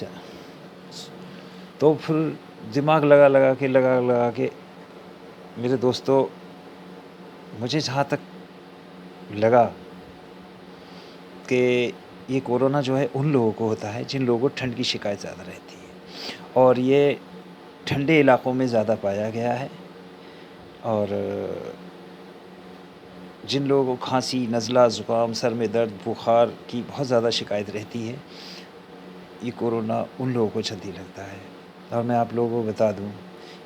اچھا، تو پھر دماغ لگا کے میرے دوستوں، مجھے جہاں تک لگا کہ یہ کورونا جو ہے ان لوگوں کو ہوتا ہے جن لوگوں کو ٹھنڈ کی شکایت زیادہ رہتی ہے، اور یہ ٹھنڈے علاقوں میں زیادہ پایا گیا ہے، اور جن لوگوں کو کھانسی، نزلہ، زکام، سر میں درد، بخار کی بہت زیادہ شکایت رہتی ہے، یہ کورونا ان لوگوں کو جلدی لگتا ہے۔ اور میں آپ لوگوں کو بتا دوں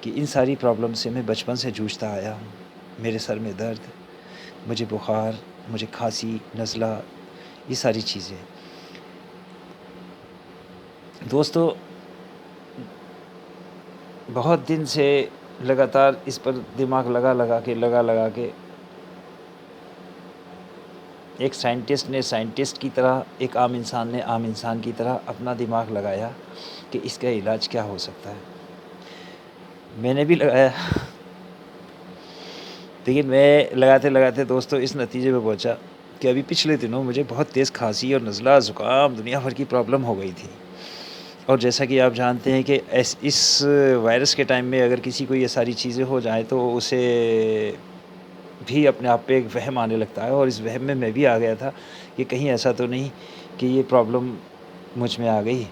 کہ ان ساری پرابلم سے میں بچپن سے جوجھتا آیا ہوں۔ میرے سر میں درد، مجھے بخار، مجھے کھانسی، نزلہ، یہ ساری چیزیں۔ دوستو، بہت دن سے لگاتار اس پر دماغ لگا کے ایک سائنٹسٹ کی طرح، ایک عام انسان نے عام انسان کی طرح اپنا دماغ لگایا کہ اس کا علاج کیا ہو سکتا ہے۔ میں نے بھی لگایا، لیکن میں لگاتے دوستو اس نتیجے پہ پہنچا کہ ابھی پچھلے دنوں مجھے بہت تیز کھانسی اور نزلہ، زکام، دنیا بھر کی پرابلم ہو گئی تھی۔ اور جیسا کہ آپ جانتے ہیں کہ اس وائرس کے ٹائم میں اگر کسی کو یہ ساری چیزیں ہو جائیں تو اسے بھی اپنے آپ پہ ایک وہم آنے لگتا ہے، اور اس وہم میں بھی آ گیا تھا کہ کہیں ایسا تو نہیں کہ یہ پرابلم مجھ میں آ گئی۔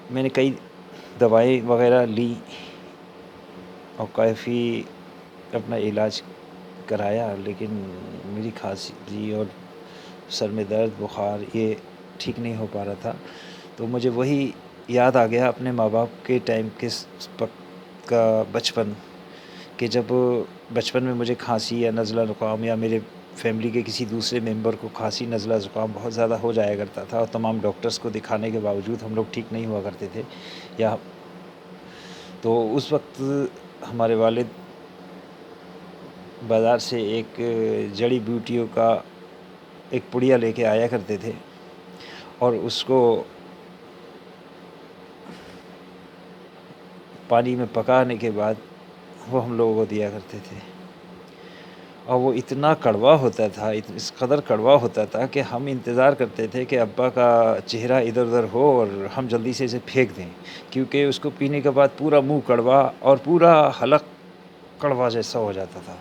میں نے کئی دوائیں وغیرہ لی اور کافی اپنا علاج کرایا، لیکن میری کھانسی اور سر میں درد، بخار یہ ٹھیک نہیں ہو پا رہا تھا۔ تو مجھے وہی یاد آ گیا اپنے ماں باپ کے ٹائم کے وقت کا، بچپن، کہ جب بچپن میں مجھے کھانسی یا نزلہ، زکام، یا میرے فیملی کے کسی دوسرے ممبر کو کھانسی، نزلہ، زکام بہت زیادہ ہو جایا کرتا تھا، اور تمام ڈاکٹرز کو دکھانے کے باوجود ہم لوگ ٹھیک نہیں ہوا کرتے تھے، یا تو اس وقت ہمارے والد بازار سے ایک جڑی بوٹیوں کا ایک پڑیا لے کے آیا کرتے تھے، اور اس کو پانی میں پکانے کے بعد وہ ہم لوگوں کو دیا کرتے تھے، اور وہ اتنا کڑوا ہوتا تھا، اس قدر کڑوا ہوتا تھا کہ ہم انتظار کرتے تھے کہ ابا کا چہرہ ادھر ادھر ہو اور ہم جلدی سے اسے پھینک دیں، کیونکہ اس کو پینے کے بعد پورا منہ کڑوا اور پورا حلق کڑوا جیسا ہو جاتا تھا۔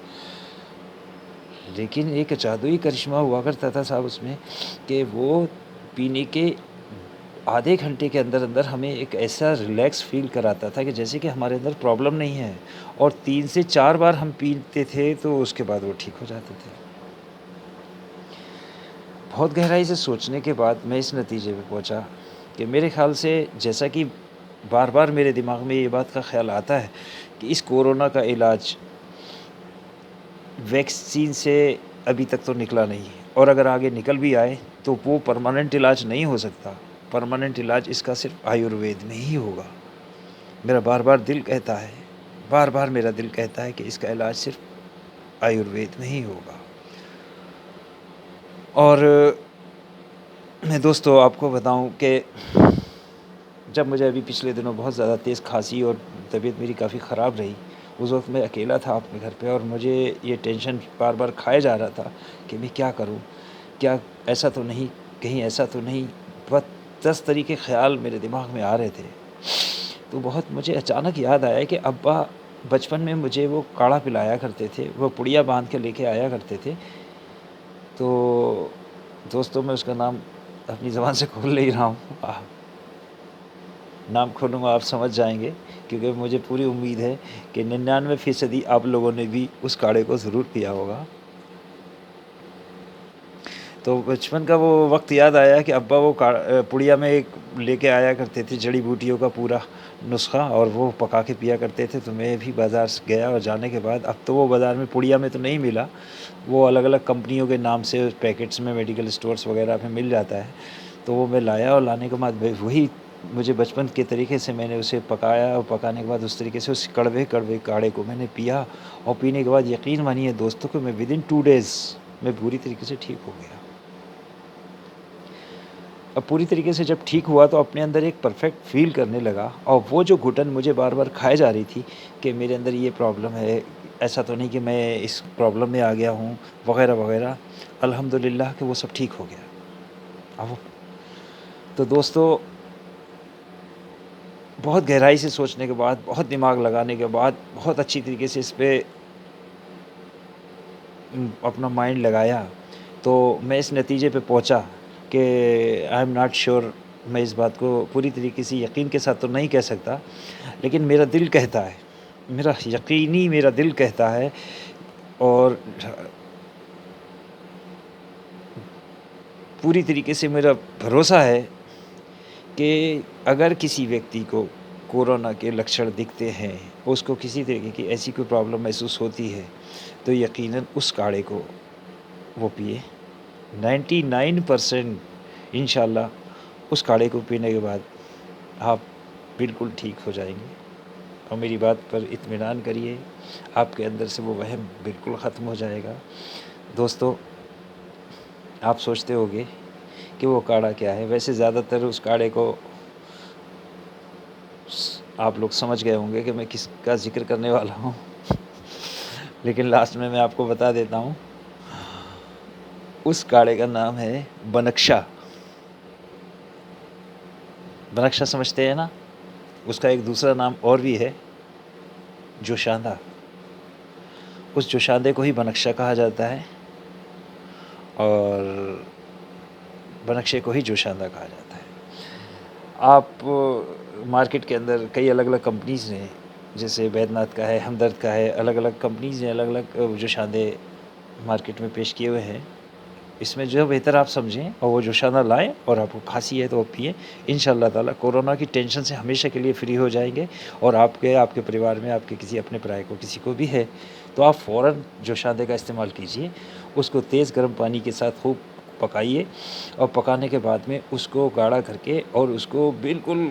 لیکن ایک جادوئی کرشمہ ہوا کرتا تھا صاحب اس میں، کہ وہ پینے کے آدھے گھنٹے کے اندر اندر ہمیں ایک ایسا ریلیکس فیل کراتا تھا کہ جیسے کہ ہمارے اندر پرابلم نہیں ہے، اور 3 سے 4 بار ہم پیتے تھے تو اس کے بعد وہ ٹھیک ہو جاتے تھے۔ بہت گہرائی سے سوچنے کے بعد میں اس نتیجے پہ پہنچا کہ میرے خیال سے، جیسا کہ بار بار میرے دماغ میں یہ بات کا خیال آتا ہے کہ اس کورونا کا علاج ویکسین سے ابھی تک تو نکلا نہیں، اور اگر آگے نکل بھی آئے تو وہ پرماننٹ علاج نہیں ہو سکتا۔ پرماننٹ علاج اس کا صرف آیوروید میں ہی ہوگا۔ میرا بار بار میرا دل کہتا ہے کہ اس کا علاج صرف آیوروید میں ہی ہوگا۔ اور میں دوستو آپ کو بتاؤں کہ جب مجھے ابھی پچھلے دنوں بہت زیادہ تیز کھانسی اور طبیعت میری کافی خراب رہی، اس وقت میں اکیلا تھا اپنے گھر پہ، اور مجھے یہ ٹینشن بار بار کھائے جا رہا تھا کہ میں کیا کروں، کیا ایسا تو نہیں، کہیں ایسا تو نہیں، بہت 10 طریقے خیال میرے دماغ میں آ رہے تھے۔ تو بہت مجھے اچانک یاد آیا کہ ابا بچپن میں مجھے وہ کاڑھا پلایا کرتے تھے، وہ پڑیا باندھ کے لے کے آیا کرتے تھے۔ تو دوستوں، میں اس کا نام اپنی زبان سے کھول نہیں رہا ہوں، نام کھولوں گا آپ سمجھ جائیں گے، کیونکہ مجھے پوری امید ہے کہ 99% آپ لوگوں نے بھی اس کاڑھے کو ضرور پیا ہوگا۔ تو بچپن کا وہ وقت یاد آیا کہ ابا وہ پڑیا میں ایک لے کے آیا کرتے تھے جڑی بوٹیوں کا پورا نسخہ، اور وہ پکا کے پیا کرتے تھے۔ تو میں بھی بازار سے گیا، اور جانے کے بعد اب تو وہ بازار میں پڑیا میں تو نہیں ملا، وہ الگ الگ کمپنیوں کے نام سے پیکٹس میں میڈیکل اسٹورز وغیرہ میں مل جاتا ہے۔ تو وہ میں لایا، اور لانے کے بعد وہی مجھے بچپن کے طریقے سے میں نے اسے پکایا، اور پکانے کے بعد اس طریقے سے اس کڑوے کاڑھے کو میں نے پیا، اور پینے کے بعد یقین مانیے دوستوں کہ میں ودن 2 days میں پوری طریقے سے ٹھیک ہو گیا۔ اب پوری طریقے سے جب ٹھیک ہوا تو اپنے اندر ایک پرفیکٹ فیل کرنے لگا، اور وہ جو گھٹن مجھے بار بار کھائے جا رہی تھی کہ میرے اندر یہ پرابلم ہے، ایسا تو نہیں کہ میں اس پرابلم میں آ گیا ہوں، وغیرہ وغیرہ، الحمدللہ کہ وہ سب ٹھیک ہو گیا۔ اب تو دوستو بہت گہرائی سے سوچنے کے بعد، بہت دماغ لگانے کے بعد، بہت اچھی طریقے سے اس پہ اپنا مائنڈ لگایا، تو میں اس نتیجے پہ پہنچا کہ آئی ایم ناٹ شیور، میں اس بات کو پوری طریقے سے یقین کے ساتھ تو نہیں کہہ سکتا، لیکن میرا دل کہتا ہے، میرا دل کہتا ہے، اور پوری طریقے سے میرا بھروسہ ہے کہ اگر کسی ویکتی کو کورونا کے لکشن دکھتے ہیں، اس کو کسی طریقے کی ایسی کوئی پرابلم محسوس ہوتی ہے، تو یقیناً اس کاڑھے کو وہ پیے۔ 99% انشاءاللہ اس کاڑھے کو پینے کے بعد آپ بالکل ٹھیک ہو جائیں گے، اور میری بات پر اطمینان کریے، آپ کے اندر سے وہ وہم بالکل ختم ہو جائے گا۔ دوستو، آپ سوچتے ہوگے کہ وہ کاڑھا کیا ہے، ویسے زیادہ تر اس کاڑھے کو آپ لوگ سمجھ گئے ہوں گے کہ میں کس کا ذکر کرنے والا ہوں، لیکن لاسٹ میں آپ کو بتا دیتا ہوں، اس کاڑھے کا نام ہے بنکشا۔ بنکشا سمجھتے ہیں نا؟ اس کا ایک دوسرا نام اور بھی ہے، جوشاندہ۔ اس جوشاندے کو ہی بنکشا کہا جاتا ہے، اور بنکشے کو ہی جوشاندہ کہا جاتا ہے۔ آپ مارکیٹ کے اندر کئی الگ الگ کمپنیز ہیں، جیسے وید ناتھ کا ہے، ہمدرد کا ہے، الگ الگ کمپنیز ہیں، الگ الگ جوشاندے مارکیٹ میں پیش کیے ہوئے ہیں۔ اس میں جو بہتر آپ سمجھیں اور وہ جوشاندہ لائیں، اور آپ کو کھانسی ہے تو وہ پئیں، انشاءاللہ تعالیٰ کورونا کی ٹینشن سے ہمیشہ کے لیے فری ہو جائیں گے، اور آپ کے پریوار میں آپ کے کسی اپنے پرائے کو کسی کو بھی ہے تو آپ فوراً جوشاندے کا استعمال کیجئے، اس کو تیز گرم پانی کے ساتھ خوب پکائیے، اور پکانے کے بعد میں اس کو گاڑھا کر کے، اور اس کو بالکل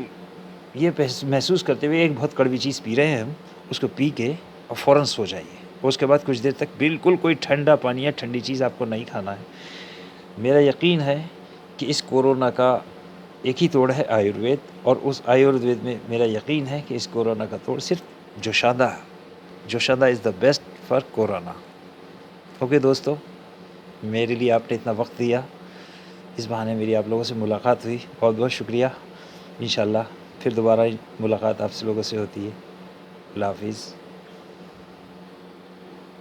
یہ محسوس کرتے ہوئے ایک بہت کڑوی چیز پی رہے ہیں ہم، اس کو پی کے اور فوراً سو جائیے، اور اس کے بعد کچھ دیر تک بالکل کوئی ٹھنڈا پانی یا ٹھنڈی چیز آپ کو نہیں کھانا ہے۔ میرا یقین ہے کہ اس کورونا کا ایک ہی توڑ ہے آیوروید، اور اس آیوروید میں میرا یقین ہے کہ اس کورونا کا توڑ صرف جوشاندہ ہے۔ جوشاندہ is the best for corona. Okay دوستو، میرے لیے آپ نے اتنا وقت دیا، اس بہانے میری آپ لوگوں سے ملاقات ہوئی، بہت بہت شکریہ۔ انشاءاللہ پھر دوبارہ ملاقات آپ سے لوگوں سے ہوتی ہے۔ اللہ حافظ۔